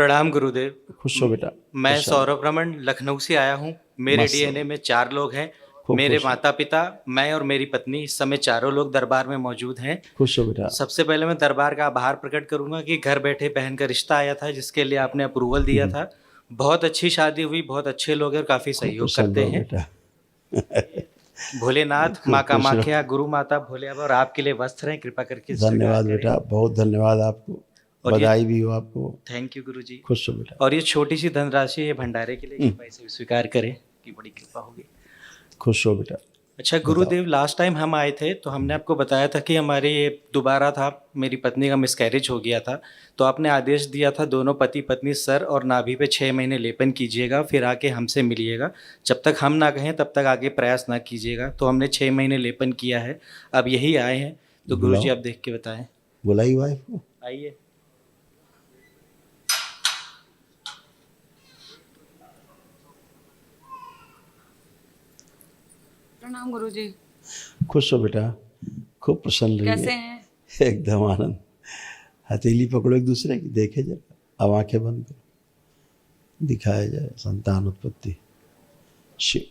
प्रणाम गुरुदेव। खुश हो बेटा। मैं खुश हो। सौरभ रमन लखनऊ से आया हूँ। मेरे मस्त। डीएनए में 4 लोग हैं। खूब मेरे खुश हो। माता पिता, मैं और मेरी पत्नी, इस समय चारों लोग दरबार में मौजूद हैं। खुश हो बेटा। सबसे पहले मैं दरबार का आभार प्रकट करूंगा कि घर बैठे बहन का रिश्ता आया था, जिसके लिए आपने अप्रूवल दिया था। बहुत अच्छी शादी हुई, बहुत अच्छे लोग हैं और काफ़ी खूब सहयोग प्रसन्न करते हो हैं। बेटा। भोलेनाथ, माँ खूब खुश रहो। कामाख्या, गुरु माता भोले बाबा और आपके लिए वस्त्र हैं, कृपा करके स्वीकार धन्यवाद करें। बेटा, बहुत धन्यवाद आपको। और ये बधाई भी हो आपको। थैंक यू गुरु जी। खुश हो बेटा। और ये छोटी सी धनराशि है भंडारे के लिए, कृपा इसे स्वीकार करें कि बड़ी कृपा होगी। खुश हो बेटा। अच्छा बताओ। गुरुदेव, लास्ट टाइम हम आए थे तो हमने आपको बताया था कि हमारे ये दोबारा था, मेरी पत्नी का मिसकैरेज हो गया था। तो आपने आदेश दिया था दोनों पति पत्नी सर और नाभि पे 6 महीने लेपन कीजिएगा, फिर आके हमसे मिलिएगा। जब तक हम ना कहें तब तक आगे प्रयास ना कीजिएगा। तो हमने 6 महीने लेपन किया है, अब यही आए हैं। तो गुरुजी बुलाओ। आप देख के बताएं। बुलाई वाइफ को। आइए। प्रणाम गुरुजी। खुश हो बेटा, खूब प्रसन्न रहिए। कैसे हैं? एकदम आनंद। हथेली पकड़ो एक दूसरे की, देखे जरा। अब आंखें बंद करो, दिखाया जाए संतान उत्पत्ति। शिव।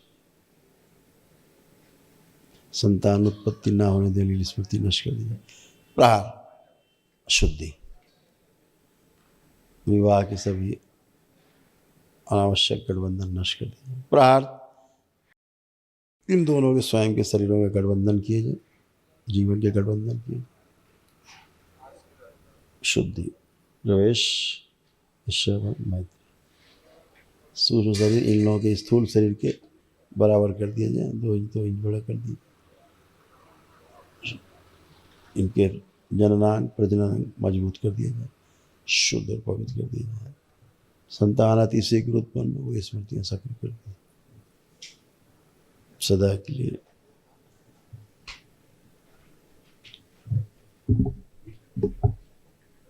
संतान उत्पत्ति ना होने देने स्मृति नष्ट कर दी जाए। प्रहार शुद्धि। विवाह के सभी अनावश्यक गठबंधन नष्ट कर दिए जाए। प्रहार इन दोनों के स्वयं के शरीरों में गठबंधन किए जाए, जीवन के गठबंधन किए। शुद्धि प्रवेश ईश्वर मैत्री। सूक्ष्म शरीर इन लोगों के स्थूल शरीर के बराबर कर दिया जाए, 2 इंच 2 इंच बड़ा कर दिए। इनके जननांग प्रजनन मजबूत कर दिया जाए, शुद्ध और पवित्र कर दिया जाए। संतान अति शीघ्र उत्पन्न वो स्मृतियाँ सक्रिय कर दी सदा के लिए।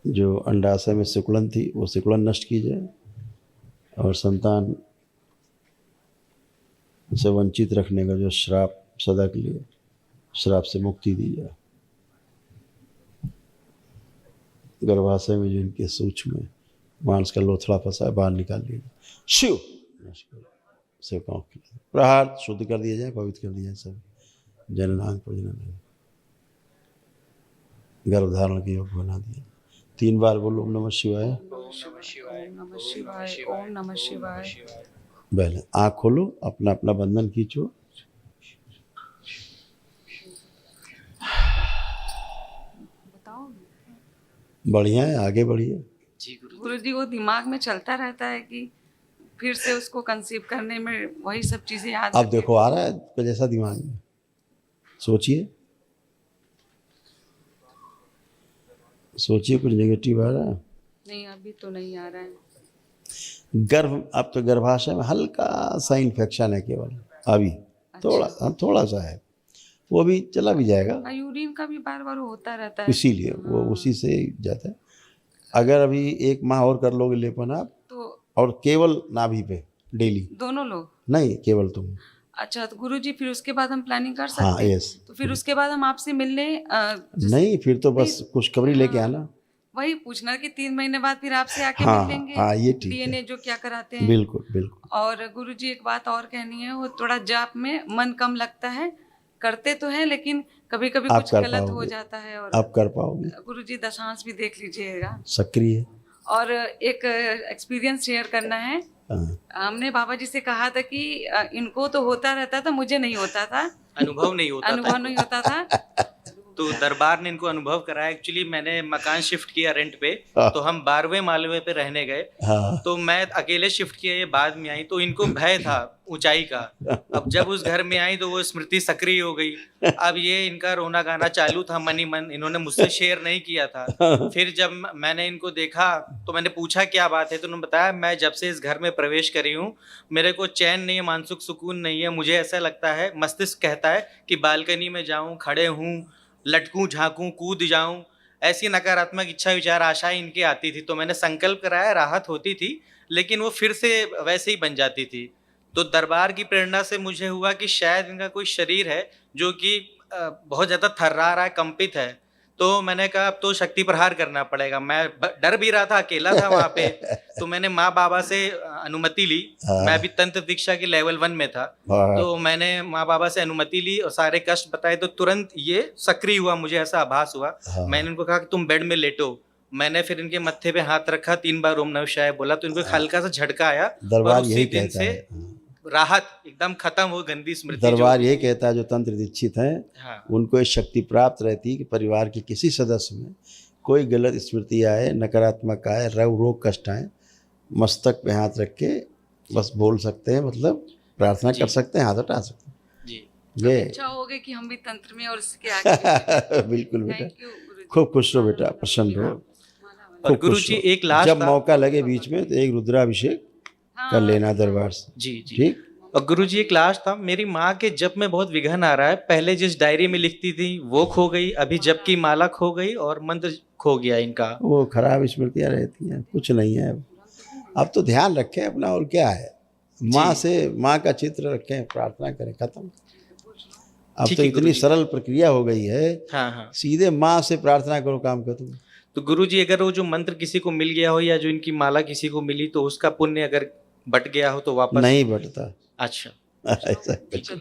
जो अंडाशय में सिकुड़न थी वो सिकुड़न नष्ट की जाए और संतान से वंचित रखने का जो श्राप सदा के लिए, श्राप से मुक्ति दी जाए। गर्भाशय में जो इनके सूक्ष्म मांस का लोथड़ा फंसा है बाहर निकाल लिया जाए। शिव सेवकाओं के लिए प्रहार शुद्ध कर दिया जाए, पवित्र कर दिया जाए। सब जननांग प्रजनन गर्भ धारण के योग बना दिया। 3 बार बोलो ओम नमः शिवाय। ओम नमः शिवाय। ओम नमः शिवाय। पहले आँख खोलो, अपना अपना बंधन खींचो। बताओ बढ़िया है, आगे बढ़िए। जी गुरु। गुरुजी, वो दिमाग में चलता रहता है कि फिर से उसको कंसीव करने में वही सब चीजें याद अब रखें। देखो आ रहा है कुछ ऐसा दिमाग में, सोचिए सोचिए कुछ नेगेटिव आ रहा है। नहीं, अभी तो नहीं आ रहा है। गर्भ, अब तो गर्भाशय में हल्का सा इन्फेक्शन है केवल अभी। थोड़ा सा है, वो भी चला भी जाएगा। यूरिन का भी बार बार होता रहता है, इसीलिए वो उसी से जाता है। अगर अभी 1 माह और कर लोगे लेपन आप, तो और केवल नाभि पे डेली, दोनों लोग। नहीं केवल तुम। अच्छा, तो गुरुजी फिर उसके बाद हम प्लानिंग कर सकते हाँ हैं? यस। तो फिर उसके बाद हम आपसे मिलने नहीं, फिर तो बस खुशखबरी लेके आना। वही पूछना कि 3 महीने बाद फिर आपसे आके हाँ, मिल लेंगे। हाँ, ये ठीक है। डीएनए जो क्या कराते हैं। बिल्कुल बिल्कुल। और गुरुजी, एक बात और कहनी है, वो थोड़ा जाप में मन कम लगता है, करते तो है लेकिन कभी कभी आप कुछ कर गलत हो पाओगे। जाता है। और आप कर पाओगे। गुरुजी दशांश भी देख लीजिएगा। सक्रिय। और एक एक्सपीरियंस शेयर करना है। हाँ। हमने बाबा जी से कहा था कि इनको तो होता रहता था, मुझे नहीं होता था, अनुभव नहीं होता अनुभव था। नहीं होता था। तो दरबार ने इनको अनुभव कराया। एक्चुअली मैंने मकान शिफ्ट किया रेंट पे, तो हम 12वें मालवे पे रहने गए। हाँ। तो मैं अकेले शिफ्ट किया, ये बाद में आई, तो इनको भय था ऊंचाई का। अब जब उस घर में आई तो वो स्मृति सक्रिय हो गई। अब ये इनका रोना गाना चालू था मन ही मन, इन्होंने मुझसे शेयर नहीं किया था। फिर जब मैंने इनको देखा तो मैंने पूछा क्या बात है, तो उन्होंने बताया मैं जब से इस घर में प्रवेश करी हूँ मेरे को चैन नहीं है, मानसिक सुकून नहीं है। मुझे ऐसा लगता है, मस्तिष्क कहता है कि बालकनी में जाऊँ, खड़े हूँ, लटकूं, झांकूं, कूद जाऊं। ऐसी नकारात्मक इच्छा विचार आशाएं इनकी आती थी। तो मैंने संकल्प कराया, राहत होती थी, लेकिन वो फिर से वैसे ही बन जाती थी। तो दरबार की प्रेरणा से मुझे हुआ कि शायद इनका कोई शरीर है जो कि बहुत ज़्यादा थर्रा रहा है, कंपित है। तो मैंने कहा अब तो शक्ति प्रहार करना पड़ेगा। मैं डर भी रहा था, अकेला था वहाँ पे। तो मैंने माँ बाबा से अनुमति ली। मैं अभी तंत्र दीक्षा के लेवल 1 में था। तो मैंने माँ बाबा से अनुमति ली और सारे कष्ट बताए, तो तुरंत ये सक्रिय हुआ, मुझे ऐसा आभास हुआ। मैंने उनको कहा कि तुम बेड में लेटो। मैंने फिर इनके मत्थे पे हाथ रखा, 3 बार ओम नमः शिवाय बोला, तो इनको हल्का सा झटका आया। दरबार और यही उसी दिन कहता से है, राहत एकदम खत्म हो, गंदी स्मृति दरबार जो ये कहता है जो तंत्र दीक्षित हैं हाँ उनको ये शक्ति प्राप्त रहती है कि परिवार के किसी सदस्य में कोई गलत स्मृति आए, नकारात्मक आए, रोग कष्ट आए, मस्तक पे हाथ रख के बस बोल सकते हैं, मतलब प्रार्थना कर सकते हैं, हाथ हटा सकते हैं जी। ये। अच्छा हो गया कि हम भी तंत्र में और इसके आगे। बिल्कुल बेटा, थैंक यू गुरुजी। खूब खुश रहो बेटा, प्रसन्न रहो, और खूब गुरु खुश जी रहो। एक लास्ट जब था। मौका लगे बीच में तो एक रुद्राभिषेक कर लेना दरबार से, जी जी। ठीक। और गुरु जी एक लास्ट था, मेरी माँ के जप में बहुत विघन आ रहा है। पहले जिस डायरी में लिखती थी वो खो गई, अभी जप की माला खो गई और मंत्र खो गया इनका। वो खराब स्मृतियाँ रहती हैं, कुछ नहीं है। अब तो ध्यान रखें अपना, और क्या है, माँ से माँ का चित्र रखें, प्रार्थना करें, खत्म। अब ठीक तो है इतनी गुरुजी। सरल प्रक्रिया हो गई है, हाँ हाँ। सीधे माँ से प्रार्थना करो, काम खत्म। तो गुरु जी अगर वो जो मंत्र किसी को मिल गया हो या जो इनकी माला किसी को मिली, तो उसका पुण्य अगर बट गया हो तो वापस नहीं बटता, अच्छा ऐसा कुछ,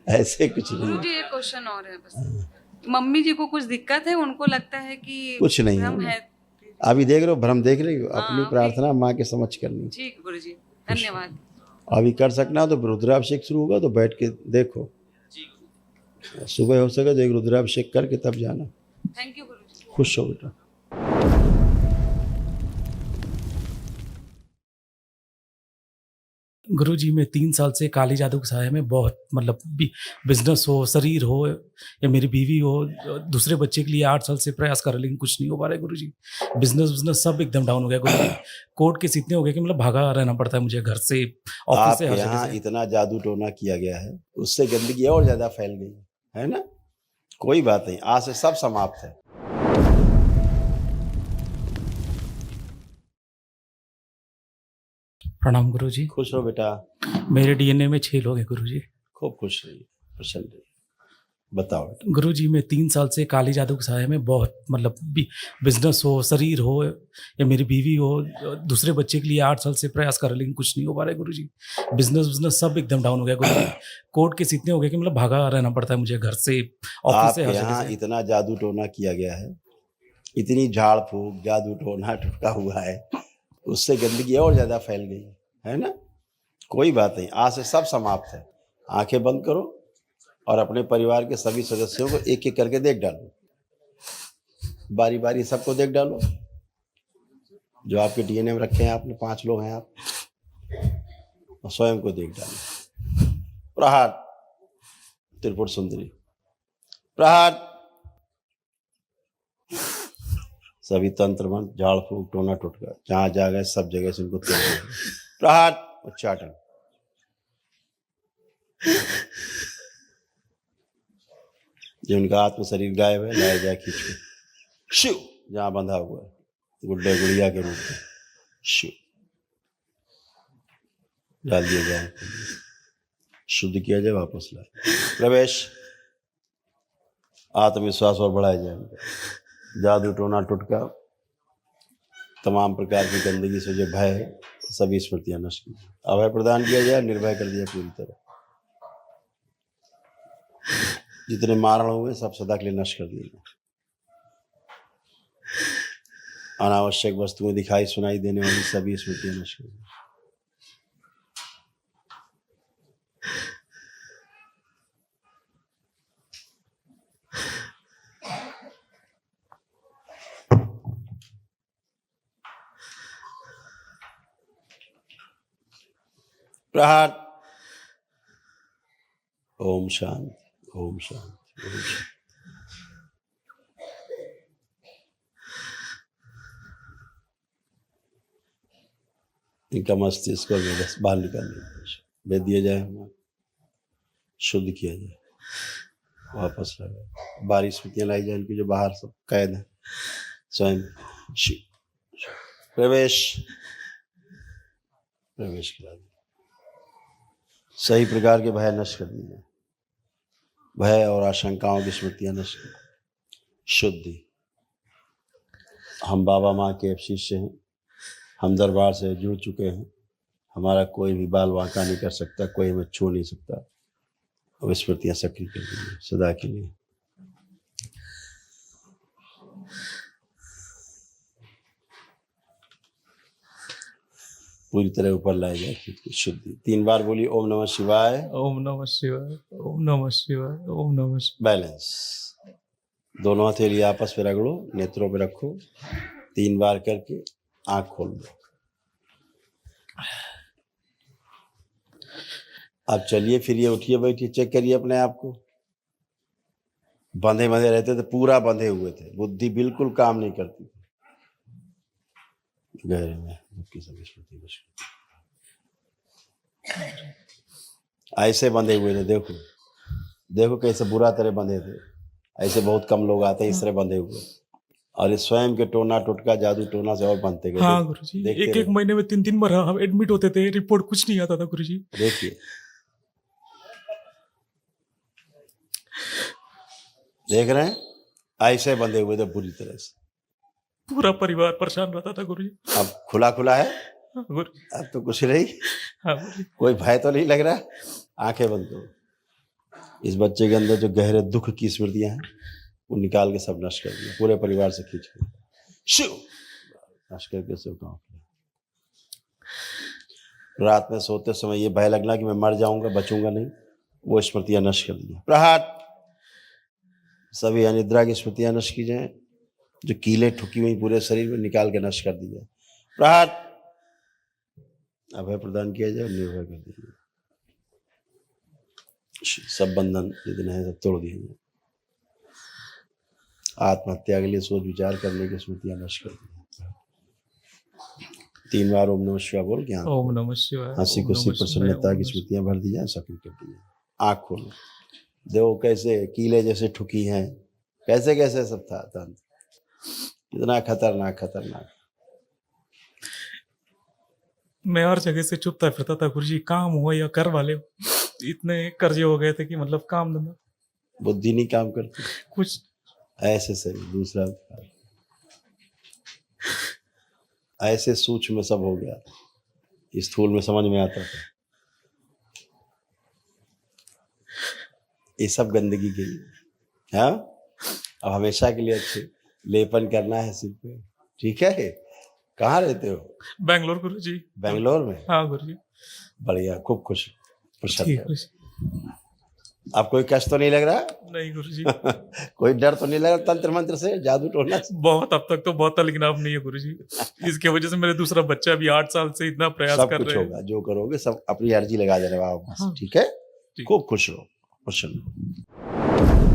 ऐसे कुछ नहीं, गुरुजी एक क्वेश्चन और है बस। मम्मी जी को कुछ दिक्कत है, उनको लगता है कि कुछ नहीं भ्रम है। है। अभी देख रहे हो, भ्रम देख रही हो, हाँ, अपनी अभी- प्रार्थना माँ के समक्ष करनी। ठीक गुरुजी, धन्यवाद। अभी कर सकना तो रुद्राभिषेक शुरू होगा तो बैठ के देखो, जी गुरु। सुबह हो सके तो एक रुद्राभिषेक करके तब जाना। थैंक यू गुरुजी। खुश हो बेटा। गुरुजी मैं 3 साल से काली जादू के साया में बहुत मतलब बिजनेस हो, शरीर हो या मेरी बीवी हो, दूसरे बच्चे के लिए 8 साल से प्रयास कर रहे, लेकिन कुछ नहीं हो पा रहा है गुरुजी। बिजनेस सब एकदम डाउन हो गया गुरुजी। कोर्ट केस इतने हो गए कि मतलब भागा रहना पड़ता है मुझे, घर से, ऑफिस से, आपके हर जगह यहाँ से। इतना जादू टोना किया गया है, उससे गंदगी और ज्यादा फैल गई है ना। कोई बात नहीं, आज से सब समाप्त है। प्रणाम गुरुजी। खुश रहो बेटा, मेरे डीएनए में 6 लोग हैं गुरुजी। खूब खुश रहिए, प्रसन्न रहिए। बताओ बेटा। गुरुजी मैं 3 साल से काली जादू के साया में बहुत मतलब बिजनेस हो, शरीर हो या मेरी बीवी हो, दूसरे बच्चे के लिए 8 साल से प्रयास कर रहे, लेकिन कुछ नहीं हो पा रहा है गुरुजी। बिजनेस सब एकदम डाउन हो गया गुरुजी। कोर्ट केस इतने हो गए कि मतलब भागा रहना पड़ता है मुझे, घर से, ऑफिस से, आपके हर जगह यहाँ से। इतना जादू टोना किया गया है, इतनी झाड़ फूक जादू टोना टुटका हुआ है, उससे गंदगी और ज्यादा फैल गई है ना। कोई बात नहीं, आज से सब समाप्त है। आंखें बंद करो और अपने परिवार के सभी सदस्यों को एक एक करके देख डालो, बारी बारी सबको देख डालो जो आपके डीएनए में रखे हैं आपने। 5 लोग हैं आप, और स्वयं को देख डालो। प्रहार त्रिपुर सुंदरी, प्रहार। सभी तंत्र मंत्र, झाड़ फूक, टोना टुटका जहां जा गए सब जगह से उनको तोड़ दो। प्रहार उच्चाटन। जो उनका आत्म शरीर गायब है, लाया जाए खींच के। शिव जहां बंधा हुआ है गुड्डे गुड़िया के रूप में, शिव डाल दिया जाए, शुद्ध किया जाए, वापस लाए। प्रवेश। आत्मविश्वास और बढ़ाया जाए। जादू टोना टुटका, तमाम प्रकार की गंदगी से जो भय है, सभी स्मृतियां नष्ट की, अभय प्रदान किया जाए, निर्भय कर दिया पूरी तरह। जितने मारण हुए सब सदा के लिए नष्ट कर दिए। अनावश्यक वस्तुएं दिखाई सुनाई देने वाली सभी स्मृतियां नष्ट कर दी। प्रहार। ओम शांति, ओम शांति, ओम शांति। इनका मस्तिष्क और मेढक बाहर निकाल दे दिया जाए, हमें शुद्ध किया जाए, वापस लगाए। बारी स्मृतियां लाई जाए इनकी जो बाहर सब कैद है, स्वयं शिव। प्रवेश, प्रवेश करा दिया। सही प्रकार के भय नष्ट कर दिए, भय और आशंकाओं की स्मृतियां नष्ट कर। शुद्धि। हम बाबा माँ के शिष्य हैं, हम दरबार से जुड़ चुके हैं, हमारा कोई भी बाल वांका नहीं कर सकता, कोई हमें छू नहीं सकता। अब स्मृतियाँ सक्रिय कर दीजिए सदा के लिए। पूरी तरह ऊपर लाए जाए खुद की शुद्धि। 3 बार बोली ओम नमः शिवाय। ओम नमः शिवाय, ओम नमः शिवाय, ओम नमः शिवाय। बैलेंस। दोनों हथेली आपस में रगड़ो, नेत्रों पे रखो, 3 बार करके आंख खोल दो। अब चलिए फिरिए, उठिए, बैठिए, चेक करिए अपने आप को। बंधे बंधे रहते थे, पूरा बंधे हुए थे, बुद्धि बिल्कुल काम नहीं करती। गहरे में ऐसे बंधे हुए थे, देखो देखो कैसे बुरा तरह बंधे थे। ऐसे बहुत कम लोग आते हैं इस तरह बंधे हुए, और ये स्वयं के टोना टोटका जादू टोना से और बनते गए। हाँ गुरुजी, एक महीने में 3 बार हम एडमिट होते थे, रिपोर्ट कुछ नहीं आता था गुरुजी। देखिए, देख रहे हैं, ऐसे बंधे हुए थे बुरी तरह से। पूरा परिवार परेशान रहता था गुरुजी। अब खुला खुला है, हाँ गुरुजी। अब तो कुछ नहीं, हाँ गुरुजी। कोई भय तो नहीं लग रहा। आंखें बंद करो। इस बच्चे के अंदर जो गहरे दुख की स्मृतियां हैं वो निकाल के सब नष्ट कर दिया, पूरे परिवार से खींच कर शिव नष्ट करके सब काम किया। रात में सोते समय ये भय लगना कि मैं मर जाऊंगा, बचूंगा नहीं, वो स्मृतियां नष्ट कर दिया। प्रहार। सभी अनिद्रा की स्मृतियां नष्ट की जाए, जो कीले ठुकी हुई पूरे शरीर में निकाल के नष्ट कर दी जाए। प्रहार। अभय प्रदान किया जाए, निर्भय कर दिया जाए। सब बंधन जितने हैं सब तोड़ दिए जाए। आत्महत्या के लिए सोच विचार करने की स्मृतियां नष्ट कर दी। 3 बार ओम नमः शिवाय बोल के ओम नमः शिवाय, हंसी खुशी प्रसन्नता की स्मृतियां भर दी जाए, सक्रिय कर दी जाए। आँख खोलो, देखो कैसे कीले जैसे ठुकी हैं, कैसे कैसे सब था तंत्र, कितना खतरनाक खतरनाक। मैं हर जगह से चुपता फिरता था गुरुजी, काम हो या घर वाले हो, इतने कर्जे हो गए थे कि मतलब काम धंधा बुद्धि नहीं काम करती, कुछ ऐसे सही। दूसरा ऐसे सूक्ष्म में सब हो गया, स्थूल में समझ में आता था। ये सब गंदगी के लिए। हाँ, अब हमेशा के लिए अच्छे लेपन करना है सिर पे, ठीक है। कहाँ रहते हो? बैंगलोर गुरुजी। बेंगलोर में? हाँ गुरुजी। बढ़िया, खूब खुश ठीक प्रसन्न। गुरुजी। अब कोई कष्ट तो नहीं लग रहा? नहीं गुरुजी। कोई डर तो नहीं लग रहा तंत्र मंत्र से, जादू टोना से? बहुत, अब तक तो बहुत था, लेकिन अब नहीं है गुरुजी। इसके वजह से मेरे दूसरा बच्चा भी 8 साल से इतना प्रयास सब कर कुछ रहे होगा, जो करोगे सब अपनी अर्जी लगा देने बाबा। हाँ। ठीक है, ठीक। खूब खुश रहो, प्रसन्न।